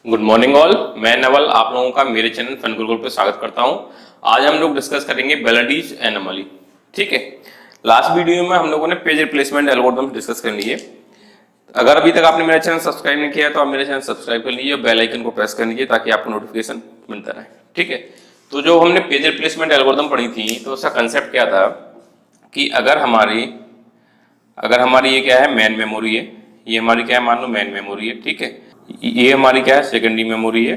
Good morning all. मैं नवल आप लोगों का मेरे चैनल फन गुरुकुल पे स्वागत करता हूं। आज हम लोग डिस्कस करेंगे बेलाडीज एनोमली। ठीक है, लास्ट वीडियो में हम लोगों ने पेज रिप्लेसमेंट एल्गोरिथम डिस्कस कर लिए। अगर अभी तक आपने मेरा चैनल सब्सक्राइब नहीं किया है तो आप मेरे चैनल सब्सक्राइब कर लीजिए और बेल आइकन को प्रेस कर लीजिए ताकि आपको नोटिफिकेशन मिलता रहे। ठीक है, तो जो हमने पेज रिप्लेसमेंट एल्गोरिथम पढ़ी थी तो उसका कंसेप्ट क्या था कि अगर हमारी ये क्या है, मेन मेमोरी है। ये हमारी क्या है, मान लो मेन मेमोरी है। ठीक है, ये हमारी क्या है, सेकेंडरी मेमोरी है।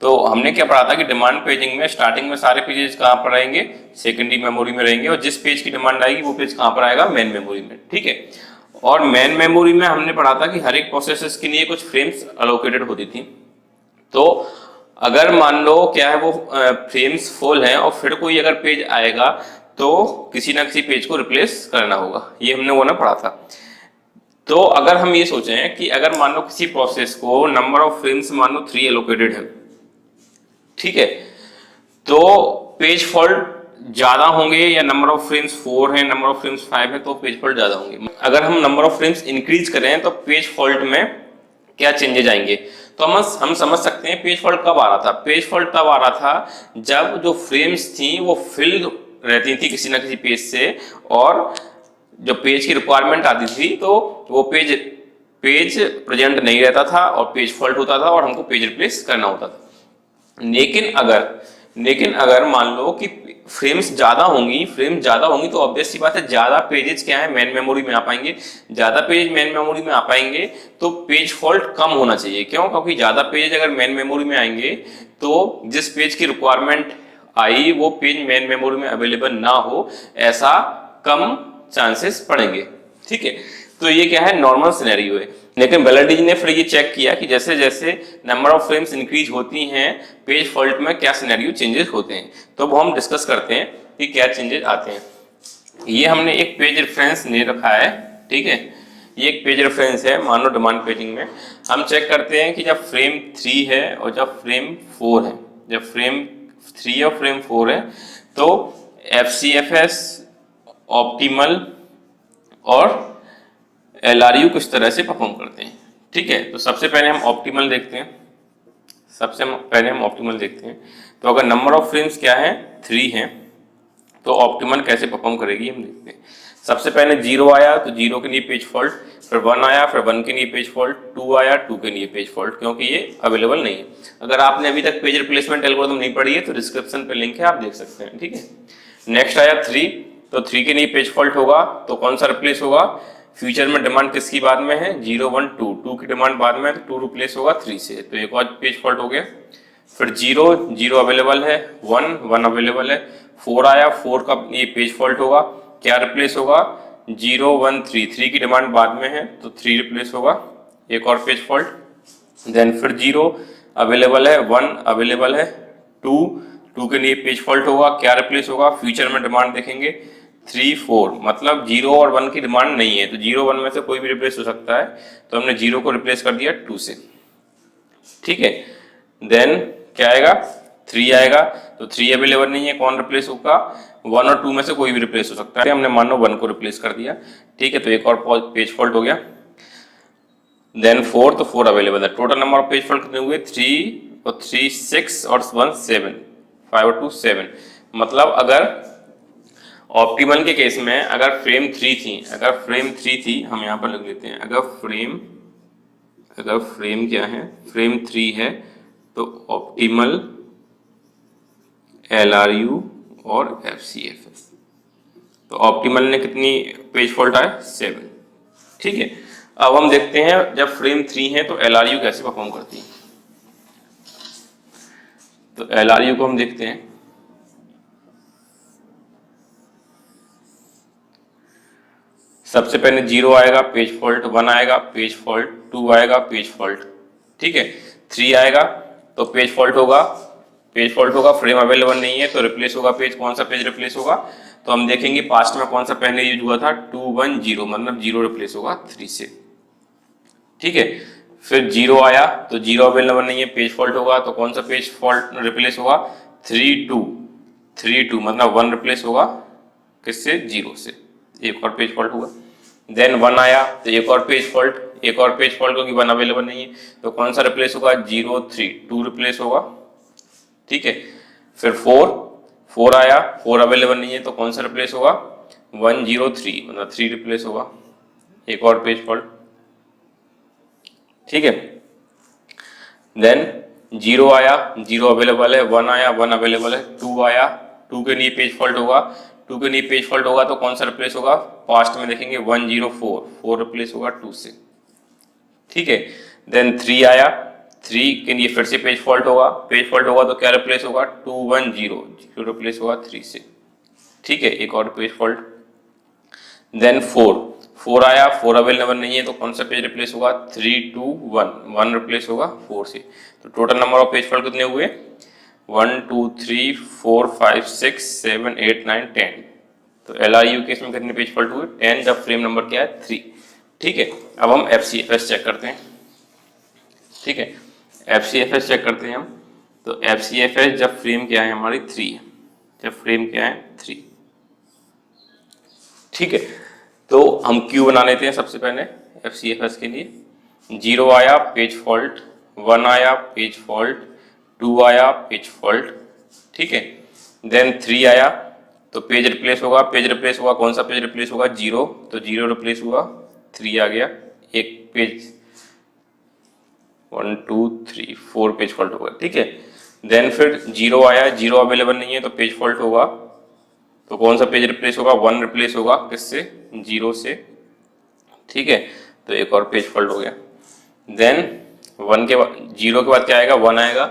तो हमने क्या पढ़ा था कि डिमांड पेजिंग में स्टार्टिंग में सारे पेजेस कहाँ पर रहेंगे, सेकेंडरी मेमोरी में रहेंगे, और जिस पेज की डिमांड आएगी वो पेज कहाँ पर आएगा, मेन मेमोरी में। ठीक है, और मेन मेमोरी में हमने पढ़ा था कि हर एक प्रोसेस के लिए कुछ फ्रेम्स अलोकेटेड होती थी। तो अगर मान लो क्या है, वो फ्रेम्स फुल हैं और फिर कोई अगर पेज आएगा तो किसी ना किसी पेज को रिप्लेस करना होगा। ये हमने वो ना पढ़ा था। तो अगर हम ये सोचें कि अगर मान लो किसी प्रोसेस को नंबर ऑफ फ्रेम्स मान लो 3 एलोकेटेड है, ठीक है, तो पेज फॉल्ट ज्यादा होंगे, या नंबर ऑफ फ्रेम्स 4 है, नंबर ऑफ फ्रेम्स 5 है, तो पेज फॉल्ट ज्यादा होंगे। अगर हम नंबर ऑफ फ्रेम्स इंक्रीज करें तो पेज फॉल्ट में क्या चेंजेस आएंगे। तो हम समझ सकते हैं पेज फॉल्ट कब आ रहा था। पेज फॉल्ट तब आ रहा था जब जो फ्रेम्स थी वो फिल रहती थी किसी ना किसी पेज से, और जो पेज की रिक्वायरमेंट आती थी तो वो पेज प्रेजेंट नहीं रहता था और पेज फॉल्ट होता था और हमको पेज रिप्लेस करना होता था। लेकिन अगर मान लो कि फ्रेम्स ज्यादा होंगी तो ऑब्वियस सी बात है ज्यादा पेजेस क्या है, मेन मेमोरी में आ पाएंगे। ज्यादा पेज मेन मेमोरी में आ पाएंगे तो पेज फॉल्ट कम होना चाहिए। क्यों? क्योंकि ज्यादा पेज अगर मेन मेमोरी में आएंगे तो जिस पेज की रिक्वायरमेंट आई वो पेज मेन मेमोरी में अवेलेबल ना हो, ऐसा कम चांसेस पड़ेंगे। ठीक है, तो ये क्या है, नॉर्मल सिनेरियो है। लेकिन बेलाडीज ने फिर ये चेक किया कि जैसे जैसे नंबर ऑफ फ्रेम्स इंक्रीज होती हैं पेज फॉल्ट में क्या सिनेरियो चेंजेस होते हैं। तो वो हम डिस्कस करते हैं कि क्या चेंजेस आते हैं। ये हमने एक पेज रेफरेंस ले रखा है। ठीक है, ये एक पेज रेफरेंस है। मान लो डिमांड पेजिंग में हम चेक करते हैं कि जब फ्रेम 3 है और जब फ्रेम 4 है, जब फ्रेम 3 और फ्रेम 4 है तो FCFS, ऑप्टिमल और LRU किस तरह से परफॉर्म करते हैं। ठीक है, तो सबसे पहले हम ऑप्टिमल देखते हैं। तो अगर नंबर ऑफ फ्रेम्स क्या है, 3 है, तो ऑप्टिमल कैसे परफॉर्म करेगी हम देखते हैं। सबसे पहले 0 आया तो 0 के लिए पेज फॉल्ट, फिर 1 आया, फिर 1 के लिए पेज फॉल्ट, 2 आया, 2 के लिए पेज फॉल्ट, क्योंकि ये अवेलेबल नहीं है। अगर आपने अभी तक पेज रिप्लेसमेंट एल्गोरिथम नहीं पढ़ी है तो डिस्क्रिप्शन पे लिंक है, आप देख सकते हैं। ठीक है, नेक्स्ट आया 3, तो 3 के लिए पेज फॉल्ट होगा तो कौन सा रिप्लेस होगा। फ्यूचर में डिमांड किसकी बाद में है, 0 1 2, 2 की डिमांड बाद में है तो 2 रिप्लेस होगा 3 से, तो एक और पेज फॉल्ट हो गया। फिर 0 0 अवेलेबल है, 1 1 अवेलेबल है, 4 आया, 4 का ये पेज फॉल्ट होगा, क्या रिप्लेस होगा, 0 1 3, 3 की डिमांड बाद में है तो 3 रिप्लेस होगा, एक और पेज फॉल्ट। देन फिर 0 अवेलेबल है, 1 अवेलेबल है, 2 2 के लिए पेज फॉल्ट होगा, क्या रिप्लेस होगा, फ्यूचर में डिमांड देखेंगे 3 4, मतलब 0 और 1 की डिमांड नहीं है तो 0 1 में से कोई भी रिप्लेस हो सकता है, तो हमने 0 को रिप्लेस कर दिया 2 से। ठीक है, देन क्या आएगा, 3 आएगा, तो 3 अवेलेबल नहीं है, कौन रिप्लेस होगा, 1 और 2 में से कोई भी रिप्लेस हो सकता है, हमने मान लो 1 को रिप्लेस कर दिया। ठीक है, तो एक और पेज फॉल्ट हो गया। देन 4, तो 4 अवेलेबल है। Total number of page fault कितने हुए, 3 और 3 6 और 1 7, 5 और 2 7। मतलब अगर ऑप्टिमल के केस में अगर फ्रेम 3 थी, हम यहाँ पर लिख लेते हैं, अगर फ्रेम क्या है, फ्रेम 3 है तो ऑप्टिमल, LRU और FCFS। तो ऑप्टिमल ने कितनी पेज फॉल्ट आए, 7। ठीक है, अब हम देखते हैं जब फ्रेम 3 है तो LRU कैसे परफॉर्म करती है। तो LRU को हम देखते हैं। सबसे पहले 0 आएगा, पेज फॉल्ट, 1 आएगा, पेज फॉल्ट, 2 आएगा, पेज फॉल्ट। ठीक है, 3 आएगा तो पेज फॉल्ट होगा, फ्रेम अवेलेबल नहीं है तो रिप्लेस होगा पेज, कौन सा पेज रिप्लेस होगा, तो हम देखेंगे पास्ट में कौन सा पहले यूज हुआ था, 2 1 0, मतलब 0 रिप्लेस होगा 3 से। ठीक है, फिर 0 आया तो 0 अवेलेबल नहीं है, पेज फॉल्ट होगा, तो कौन सा पेज फॉल्ट रिप्लेस होगा, 3 2, मतलब 1 रिप्लेस होगा किससे, 0 से, एक और पेज फॉल्ट हुआ। देन 1 आया तो एक और पेज फॉल्ट, एक और पेज फॉल्ट क्योंकि 1 अवेलेबल नहीं है, तो कौन सा रिप्लेस होगा, 0 3 2 रिप्लेस होगा, ठीक है। फिर 4 आया, 4 अवेलेबल नहीं है तो कौन सा रिप्लेस होगा, 1 0 3 मतलब 3 रिप्लेस होगा, एक और पेज फॉल्ट, ठीक है। देन 0 आया, 0 अवेलेबल है, 1 आया, 1 अवेलेबल है, 2 आया, 2 के लिए पेज फॉल्ट होगा, 2 के लिए पेज फॉल्ट होगा तो कौन सा रिप्लेस होगा, पास्ट में देखेंगे 1 0 4 4 रिप्लेस होगा 2 से, ठीक है। देन 3 आया, 3 के लिए फिर से पेज फॉल्ट होगा, पेज फॉल्ट होगा तो क्या रिप्लेस होगा, 2 1 0 0 रिप्लेस होगा 3 से, ठीक है, एक और पेज फॉल्ट। देन 4 आया, 4 अवेलेबल नहीं है तो कौन सा पेज रिप्लेस होगा, 3 2 1 1 रिप्लेस होगा 4 से। तो total number of page fault कितने हुए, 1 2 3 4 5 6 7 8 9 10। तो LRU केस में कितने पेज फॉल्ट हुए, 10, जब फ्रेम नंबर क्या है, 3, ठीक है। अब हम FCFS चेक करते हैं, ठीक है, FCFS चेक करते हैं हम। तो FCFS जब फ्रेम क्या है हमारी 3 है, जब फ्रेम क्या है 3, ठीक है। तो हम क्यू बना लेते हैं सबसे पहले FCFS के लिए। 0 आया, पेज फॉल्ट, 1 आया, पेज फॉल्ट, 2 आया, पेज फॉल्ट, ठीक है। देन 3 आया तो पेज रिप्लेस होगा, पेज रिप्लेस होगा, कौन सा पेज रिप्लेस होगा, 0, तो 0 रिप्लेस हुआ, 3 आ गया, एक पेज 1 2 3 4 पेज फॉल्ट होगा, ठीक है। देन फिर 0 आया, 0 अवेलेबल नहीं है तो पेज फॉल्ट होगा, तो कौन सा पेज रिप्लेस होगा, 1 रिप्लेस होगा, किससे, 0 से, ठीक है। तो एक और पेज फॉल्ट हो गया। देन 1 के बाद 0 के बाद क्या आएगा, 1 आएगा,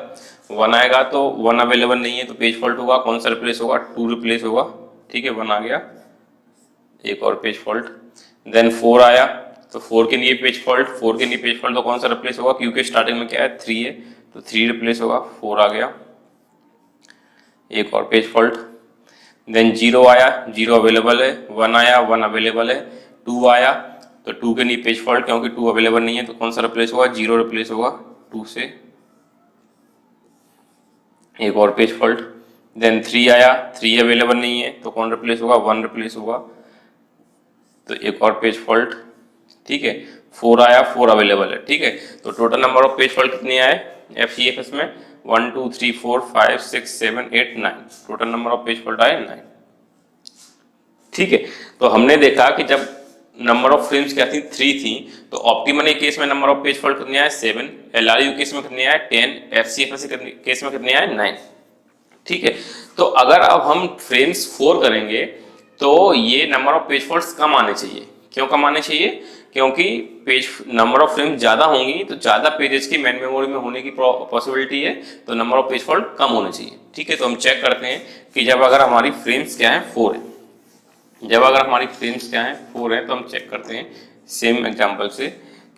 1 आएगा तो 1 अवेलेबल नहीं है तो पेज फॉल्ट होगा, कौन सा रिप्लेस होगा, 2 रिप्लेस होगा, ठीक है, 1 आ गया, एक और पेज फॉल्ट। देन 4 आया तो 4 के लिए पेज फॉल्ट, 4 के लिए पेज फॉल्ट तो कौन सा रिप्लेस होगा, क्योंकि स्टार्टिंग में क्या है, 3 है, तो 3 रिप्लेस होगा, 4 आ गया, एक और पेज फॉल्ट। देन 0 आया, 0 अवेलेबल है, 1 आया, 1 अवेलेबल है, 2 आया तो 2 के लिए पेज फॉल्ट, क्योंकि 2 अवेलेबल नहीं है तो कौन सा रिप्लेस होगा, 0 रिप्लेस होगा 2 से, एक और पेज फॉल्ट। देन 3 आया, 3 अवेलेबल नहीं है तो कौन रिप्लेस होगा, 1 रिप्लेस होगा, तो एक और पेज फॉल्ट, ठीक है। 4 आया, 4 अवेलेबल है, ठीक है। तो total number of page fault कितने आए FCFS में, 1 2 3 4 5 6 7 8 9, total number of page fault आए 9, ठीक है। तो हमने देखा कि जब नंबर ऑफ फ्रेम्स क्या थी, 3 थी, तो ऑप्टिमल केस में नंबर ऑफ पेज फॉल्ट कितने आए, 7, LRU केस में कितने आए, 10, FCFS केस में कितने आए, 9, ठीक है। तो अगर अब हम फ्रेम्स 4 करेंगे तो ये नंबर ऑफ पेज फॉल्ट्स कम आने चाहिए। क्यों कम आने चाहिए, क्योंकि पेज नंबर ऑफ फ्रेम ज़्यादा होंगी तो ज़्यादा पेजेस की मेन मेमोरी में होने की पॉसिबिलिटी है, तो नंबर ऑफ पेज फॉल्ट कम होने चाहिए, ठीक है। तो हम चेक करते हैं कि जब अगर हमारी फ्रेम्स क्या है, 4 है, जब अगर हमारी फ्रेम्स क्या है, 4 है, तो हम चेक करते हैं सेम एग्जांपल से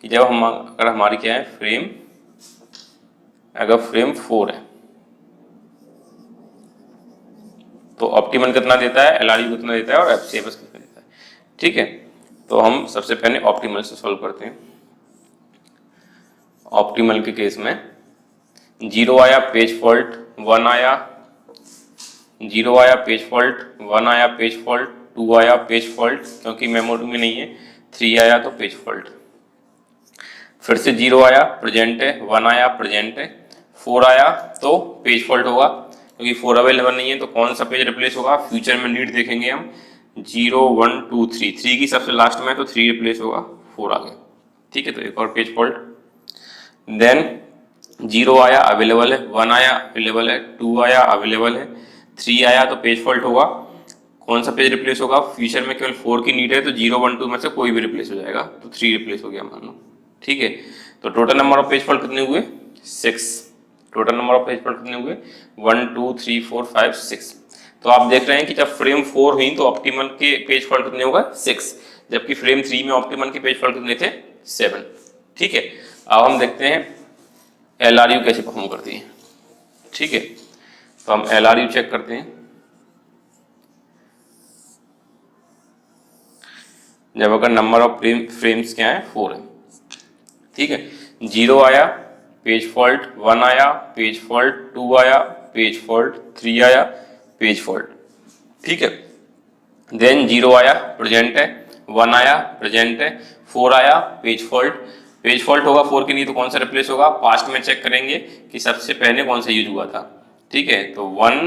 कि जब हम अगर हमारी क्या है फ्रेम, अगर फ्रेम 4 है तो ऑप्टिमल कितना देता है, LRU कितना देता है और FCFS कितना देता है, ठीक है। तो हम सबसे पहले ऑप्टिमल से सॉल्व करते हैं। ऑप्टिमल के केस में 0 आया, पेज फॉल्ट, 1 आया, 0 आया, पेज फॉल्ट, 1 आया, पेज फॉल्ट, 2 आया, पेज फॉल्ट, क्योंकि मेमोरी में नहीं है, 3 आया तो पेज फॉल्ट, फिर से 0 आया, प्रेजेंट है, 1 आया, प्रेजेंट है, 4 आया तो पेज फॉल्ट होगा, क्योंकि 4 अवेलेबल नहीं है तो कौन सा पेज रिप्लेस होगा, फ्यूचर में नीड देखेंगे हम, 0 1 2 3, 3 की सबसे लास्ट में है तो 3 रिप्लेस होगा, 4 आ गया, ठीक है। तो एक और पेज फॉल्ट। देन 0 आया, अवेलेबल है, 1 आया, अवेलेबल है, 2 आया, अवेलेबल है, 3 आया तो पेज फॉल्ट होगा, कौन सा पेज रिप्लेस होगा, फ्यूचर में केवल 4 की नीड है तो 0 1 2 में से कोई भी रिप्लेस हो जाएगा, तो 3 रिप्लेस हो गया मान लो, ठीक है। तो total number of page fault कितने हुए, 6, total number of page fault कितने हुए, 1 2 3 4 5 6। तो आप देख रहे हैं कि जब फ्रेम 4 हुई तो ऑप्टिमल के पेज फॉल्ट कितने होगा, 6, जबकि फ्रेम 3 में ऑप्टिमल के पेज फॉल्ट कितने थे, 7, ठीक है। अब हम देखते हैं LRU कैसे परफॉर्म करती है, ठीक है। तो हम LRU चेक करते हैं। जब अगर नंबर ऑफ फ्रेम्स क्या है, 4 है, ठीक है। 0 आया, पेज फॉल्ट, 1 आया, पेज फॉल्ट, 2 आया, पेज फॉल्ट, 3 आया, पेज फॉल्ट, ठीक है। देन 0 आया, प्रेजेंट है, 1 आया, प्रेजेंट है, 4 आया, पेज फॉल्ट, पेज फॉल्ट होगा 4 के लिए तो कौन सा रिप्लेस होगा, पास्ट में चेक करेंगे कि सबसे पहले कौन सा यूज हुआ था। ठीक है, तो 1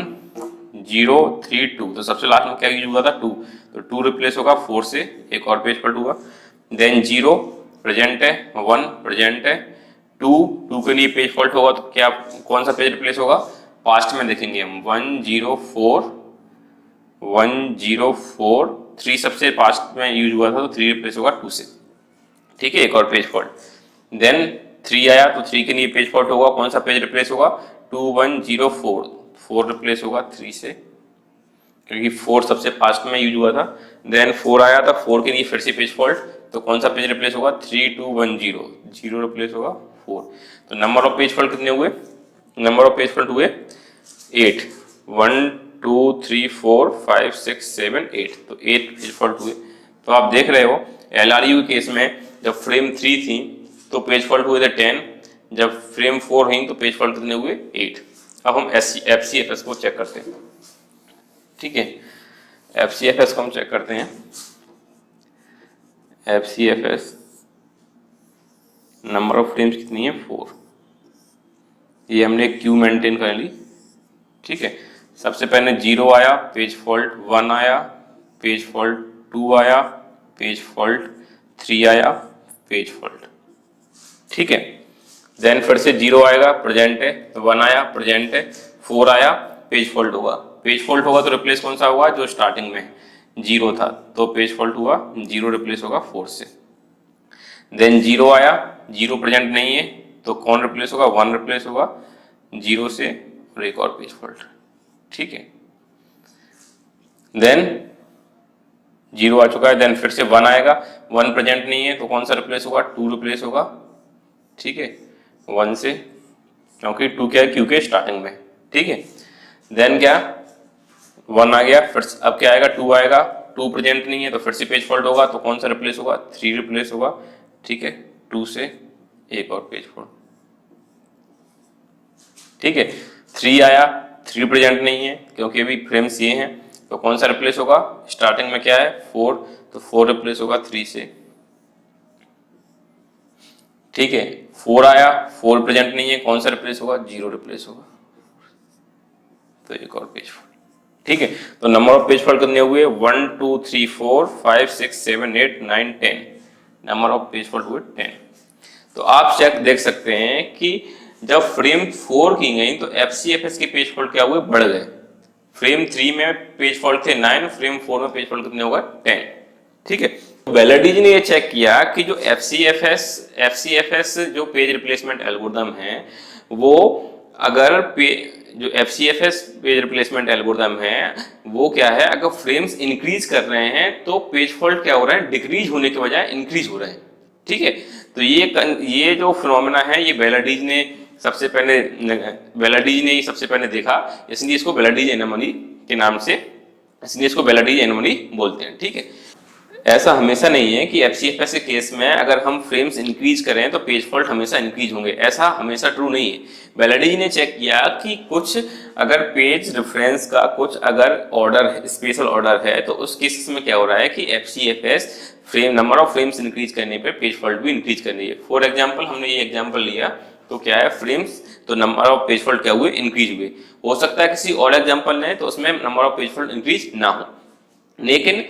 0 3 2, तो सबसे लास्ट में क्या यूज हुआ था 2, तो 2 रिप्लेस होगा 4 से, एक और पेज फॉल्ट हुआ। देन 0 प्रेजेंट है, 1 प्रेजेंट है, 2 के लिए पेज फॉल्ट होगा तो क्या कौन सा पेज रिप्लेस होगा, पास्ट में देखेंगे हम 104 104, 3 सबसे पास्ट में यूज हुआ था तो 3 रिप्लेस होगा 2 से। ठीक है, एक और पेज फॉल्ट। देन 3 आया तो 3 के लिए पेज फॉल्ट होगा, कौन सा पेज रिप्लेस होगा, 2104, 4 रिप्लेस होगा 3 से, क्योंकि 4 सबसे फास्ट में यूज हुआ था। देन 4 आया था, 4 के लिए फिर से पेज फॉल्ट, तो कौन सा पेज रिप्लेस होगा, 3210, 0 रिप्लेस होगा 4। तो नंबर ऑफ पेज फॉल्ट कितने हुए, नंबर ऑफ पेज फॉल्ट हुए 8, 1 2 3 4 5 6 7 8, तो 8 पेज फॉल्ट हुए। तो आप देख रहे हो LRU के केस में जब फ्रेम 3 थी तो पेज फॉल्ट हुए थे 10, जब फ्रेम 4 हुई तो पेज फॉल्ट कितने हुए 8। अब हम FCFS को चेक करते हैं। ठीक है, FCFS को हम चेक करते हैं। FCFS नंबर ऑफ फ्रेम्स कितनी है 4, ये हमने क्यू मेंटेन कर ली। ठीक है, सबसे पहले 0 आया, पेज फॉल्ट 1 आया, पेज फॉल्ट 2 आया, पेज फॉल्ट 3 आया, पेज फॉल्ट। ठीक है, देन फिर से 0 आएगा, प्रेजेंट है, 1 आया, प्रेजेंट है, 4 आया, पेज फॉल्ट होगा। पेज फॉल्ट होगा तो रिप्लेस कौन सा हुआ, जो स्टार्टिंग में 0 था, तो पेज फॉल्ट हुआ 0 रिप्लेस होगा 4 से। देन 0 आया, 0 प्रेजेंट नहीं है तो कौन रिप्लेस होगा, 1 रिप्लेस होगा 0 से, और एक और पेज फॉल्ट। ठीक है, देन 0 आ चुका है, देन फिर से 1 आएगा, 1 प्रेजेंट नहीं है तो कौन सा रिप्लेस होगा, 2 रिप्लेस होगा। ठीक है, 1 से, क्योंकि 2 क्या है, क्यू के स्टार्टिंग में। ठीक है, देन क्या 1 आ गया, फिर अब क्या आएगा, 2 आएगा, 2 प्रेजेंट नहीं है तो फिर से पेज फॉल्ट होगा, तो कौन सा रिप्लेस होगा, 3 रिप्लेस होगा। ठीक है, 2 से एक और पेज फॉल्ट। ठीक है, 3 आया, 3 प्रेजेंट नहीं है क्योंकि अभी फ्रेम्स ये हैं, तो कौन सा रिप्लेस होगा, स्टार्टिंग में क्या है 4, तो 4 रिप्लेस होगा 3 से। ठीक है, 4 आया, 4 प्रेजेंट नहीं है, कौन सा रिप्लेस होगा, 0 रिप्लेस होगा, तो एक और पेज फॉल्ट। ठीक है, तो नंबर ऑफ पेज फॉल्ट कितने हुए, 1 2 3 4 5 6 7 8 9 10, नंबर ऑफ पेज फॉल्ट हुए 10। तो आप चेक देख सकते हैं कि जब फ्रेम 4 की गई तो FCFS के पेज फॉल्ट क्या हुए, बढ़ गए। फ्रेम 3 में पेज फॉल्ट थे 9, फ्रेम 4 में पेज फॉल्ट कितने होगा, 10। ठीक है, वेलडी जी ने ये चेक किया कि जो FCFS जो पेज रिप्लेसमेंट एल्गोरिथम है, वो अगर जो FCFS पेज रिप्लेसमेंट एल्गोरिथम है वो क्या है, अगर फ्रेम्स इंक्रीज कर रहे हैं तो पेज फॉल्ट क्या हो रहा है, डिक्रीज होने के बजाय इंक्रीज हो रहे हैं। ठीक है, तो ये जो फिनोमेना है ये वेलडीज ने सबसे पहले देखा, इसलिए इसको वेलडीज एनोमली के नाम से, इसलिए इसको वेलडीज एनोमली बोलते हैं। ठीक है, ऐसा हमेशा नहीं है कि FCFS के केस में अगर हम फ्रेम्स इंक्रीज करें तो पेज फॉल्ट हमेशा इंक्रीज होंगे, ऐसा हमेशा ट्रू नहीं है। वेलडी ने चेक किया कि कुछ अगर पेज रेफरेंस का कुछ अगर ऑर्डर स्पेशल ऑर्डर है तो उस केस में क्या हो रहा है कि FCFS frame number of frames increase करने पे पेज फॉल्ट भी इंक्रीज कर रही है। फॉर एग्जाम्पल हमने ये एग्जाम्पल लिया तो क्या है, फ्रेम्स तो नंबर ऑफ पेज फॉल्ट क्या हुए, इंक्रीज हुए। हो सकता है किसी और एग्जाम्पल ने तो उसमें number of page fault increase ना हो, लेकिन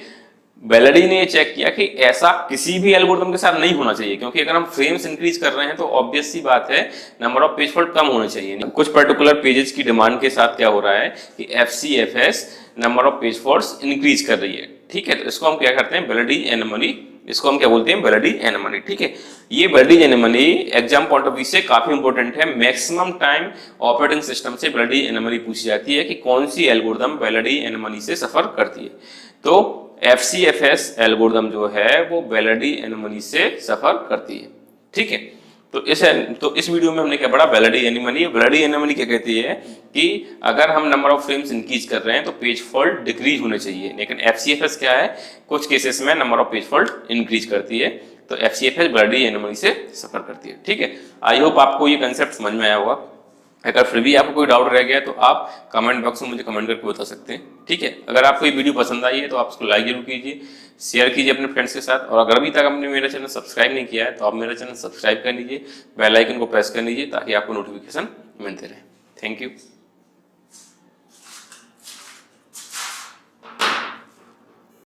वेलडी ने ये चेक किया कि ऐसा किसी भी एल्गोरिथम के साथ नहीं होना चाहिए, क्योंकि अगर हम फ्रेम्स इंक्रीज कर रहे हैं तो ऑब्वियस सी बात है नंबर ऑफ पेज फॉल्ट कम होने चाहिए। कुछ पर्टिकुलर पेजेस की डिमांड के साथ क्या हो रहा है कि FCFS number of page faults increase कर रही है। ठीक है, तो इसको हम क्या करते हैं, वेलडी एनोमली, इसको हम क्या बोलते हैं, वेलडी एनोमली। ठीक है, ये वेलडी anomaly exam point of view से काफी इंपॉर्टेंट है। मैक्सिमम टाइम ऑपरेटिंग सिस्टम से वेलडी एनोमली पूछी जाती है कि कौन सी एल्गोरिथम वेलडी एनोमली से सफर करती है। तो FCFS एल्गोरिथम जो है वो वेलडी एनोमली से सफर करती है। ठीक है, तो इस वीडियो में हमने क्या पढ़ा, वेलडी एनोमली। वेलडी एनोमली क्या कहती है कि अगर हम नंबर ऑफ फ्रेम्स इंक्रीज कर रहे हैं तो पेज फॉल्ट डिक्रीज होने चाहिए, लेकिन FCFS क्या है, कुछ केसेस में number of page fault increase करती है, तो FCFS वेलडी एनोमली से सफर करती है। ठीक है, आई होप आपको ये कंसेप्ट समझ में आया होगा। अगर फिर भी आपको कोई डाउट रह गया है तो आप कमेंट बॉक्स में मुझे कमेंट करके बता सकते हैं, ठीक है। अगर आपको ये वीडियो पसंद आई है तो आप उसको लाइक जरूर कीजिए, शेयर कीजिए अपने फ्रेंड्स के साथ, और अगर अभी तक आपने मेरा चैनल सब्सक्राइब नहीं किया है तो आप मेरा चैनल सब्सक्राइब कर लीजिए, बेल आइकन को प्रेस कर लीजिए ताकि आपको नोटिफिकेशन मिलते रहे। Thank you.